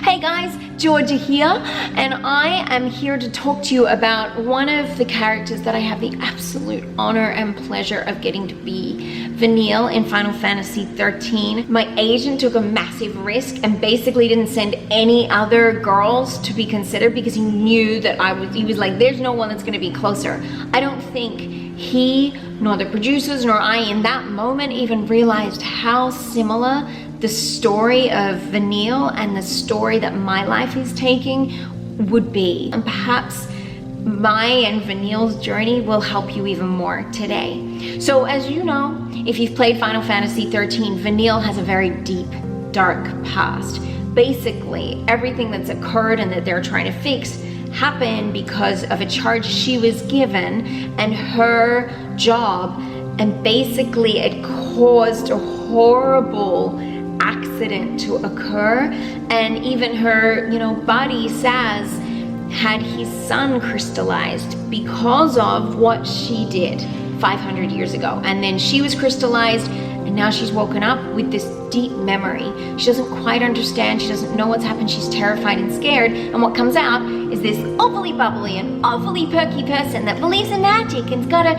Hey guys, Georgia here, and I am here to talk to you about one of the characters that I have the absolute honor and pleasure of getting to be, Vanille in Final Fantasy XIII. My agent took a massive risk and basically didn't send any other girls to be considered because he knew that he was like, there's no one that's gonna be closer. I don't think he, nor the producers, nor I in that moment even realized how similar the story of Vanille and the story that my life is taking would be. And perhaps my and Vanille's journey will help you even more today. So as you know, if you've played Final Fantasy XIII, Vanille has a very deep, dark past. Basically, everything that's occurred and that they're trying to fix happened because of a charge she was given and her job, and basically it caused a horrible accident to occur, and even her, buddy Saz had his son crystallized because of what she did 500 years ago. And then she was crystallized, and now she's woken up with this deep memory. She doesn't quite understand, she doesn't know what's happened, she's terrified and scared, and what comes out is this awfully bubbly and awfully perky person that believes in magic and's gotta,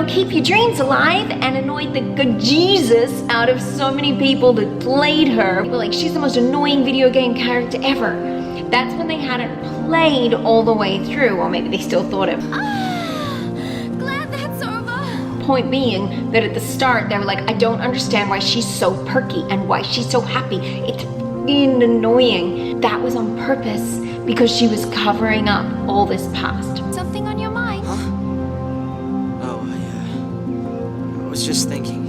keep your dreams alive, and annoyed the good Jesus out of so many people that played her. People like, she's the most annoying video game character ever. That's when they hadn't played all the way through, or maybe they still thought it. Glad that's over. Point being that at the start they were like, I don't understand why she's so perky and why she's so happy. It's annoying. That was on purpose because she was covering up all this past. Something on your mind? Huh? Oh, yeah. I was just thinking.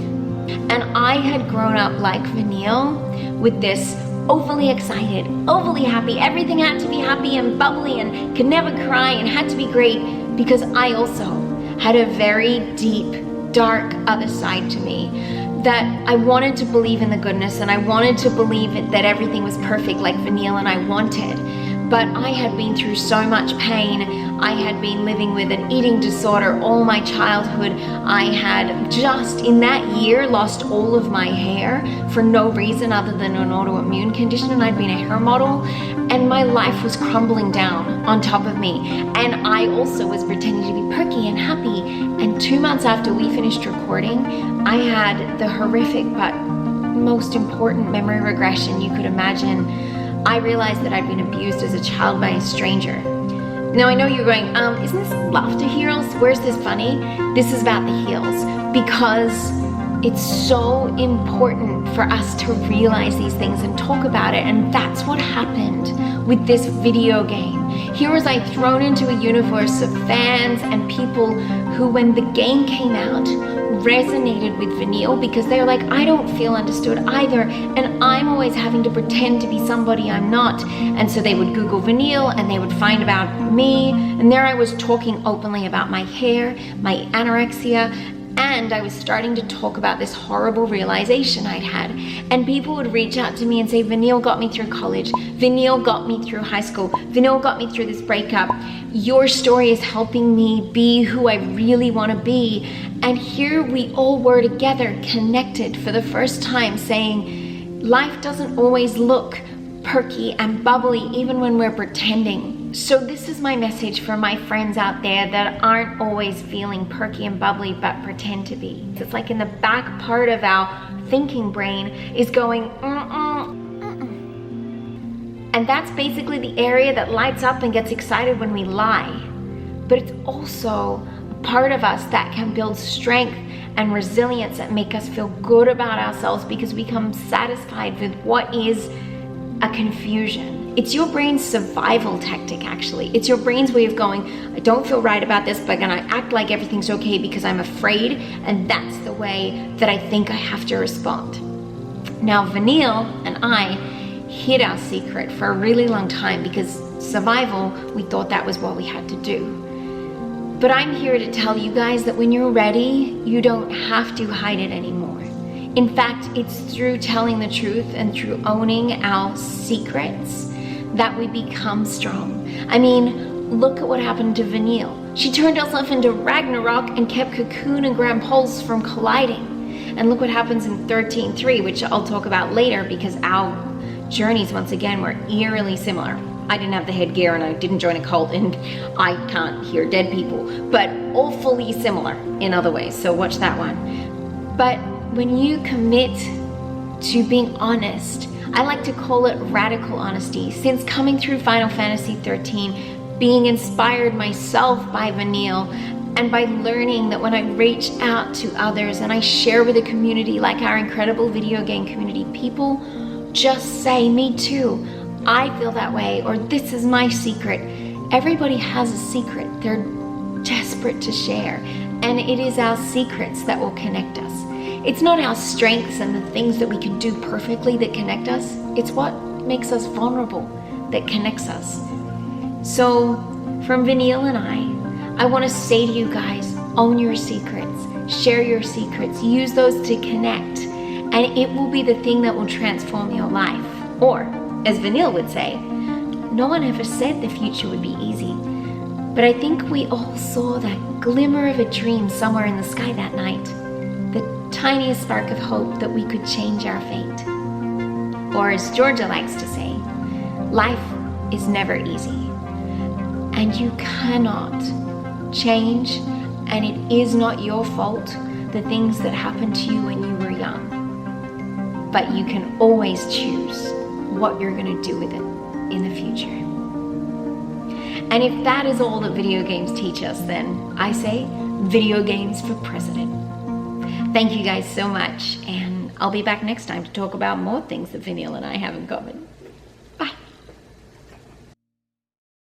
And I had grown up like Vanille with this overly excited, overly happy, everything had to be happy and bubbly and could never cry and had to be great, because I also had a very deep, dark other side to me, that I wanted to believe in the goodness and I wanted to believe that everything was perfect like Vanille and I wanted. But I had been through so much pain. I had been living with an eating disorder all my childhood. I had just in that year lost all of my hair for no reason other than an autoimmune condition, and I'd been a hair model, and my life was crumbling down on top of me. And I also was pretending to be perky and happy. And 2 months after we finished recording, I had the horrific but most important memory regression you could imagine. I realized that I'd been abused as a child by a stranger. Now I know you're going, isn't this laughter heels? Where's this funny? This is about the heels, because it's so important for us to realize these things and talk about it. And that's what happened with this video game. Here was I thrown into a universe of fans and people who, when the game came out, resonated with Vanille because they're like, I don't feel understood either, and I'm always having to pretend to be somebody I'm not. And so they would Google Vanille and they would find about me, and there I was talking openly about my hair, my anorexia, and I was starting to talk about this horrible realization I'd had. And people would reach out to me and say, Vanille got me through college, Vanille got me through high school, Vanille got me through this breakup. Your story is helping me be who I really want to be. And here we all were together, connected for the first time, saying, life doesn't always look perky and bubbly even when we're pretending. So this is my message for my friends out there that aren't always feeling perky and bubbly but pretend to be. It's like in the back part of our thinking brain is going, and that's basically the area that lights up and gets excited when we lie. But it's also a part of us that can build strength and resilience and make us feel good about ourselves because we become satisfied with what is a confusion. It's your brain's survival tactic, actually. It's your brain's way of going, I don't feel right about this, but I'm gonna act like everything's okay because I'm afraid, and that's the way that I think I have to respond. Now, Vanille and I hid our secret for a really long time because survival, we thought that was what we had to do. But I'm here to tell you guys that when you're ready, you don't have to hide it anymore. In fact, it's through telling the truth and through owning our secrets that we become strong. I mean, look at what happened to Vanille. She turned herself into Ragnarok and kept Cocoon and Grand Pulse from colliding. And look what happens in 13.3, which I'll talk about later because our journeys, once again, were eerily similar. I didn't have the headgear and I didn't join a cult and I can't hear dead people, but awfully similar in other ways, so watch that one. But when you commit to being honest, I like to call it radical honesty. Since coming through Final Fantasy XIII, being inspired myself by Vanille, and by learning that when I reach out to others and I share with a community like our incredible video game community, people just say, me too, I feel that way, or this is my secret. Everybody has a secret they're desperate to share, and it is our secrets that will connect us. It's not our strengths and the things that we can do perfectly that connect us. It's what makes us vulnerable that connects us. So from Vanille and I want to say to you guys, own your secrets, share your secrets, use those to connect, and it will be the thing that will transform your life. Or, as Vanille would say, no one ever said the future would be easy, but I think we all saw that glimmer of a dream somewhere in the sky that night, the tiniest spark of hope that we could change our fate. Or as Georgia likes to say, life is never easy, and you cannot change, and it is not your fault, the things that happened to you when you were young. But you can always choose what you're going to do with it in the future. And if that is all that video games teach us, then I say video games for president. Thank you guys so much, and I'll be back next time to talk about more things that Vanille and I have in common.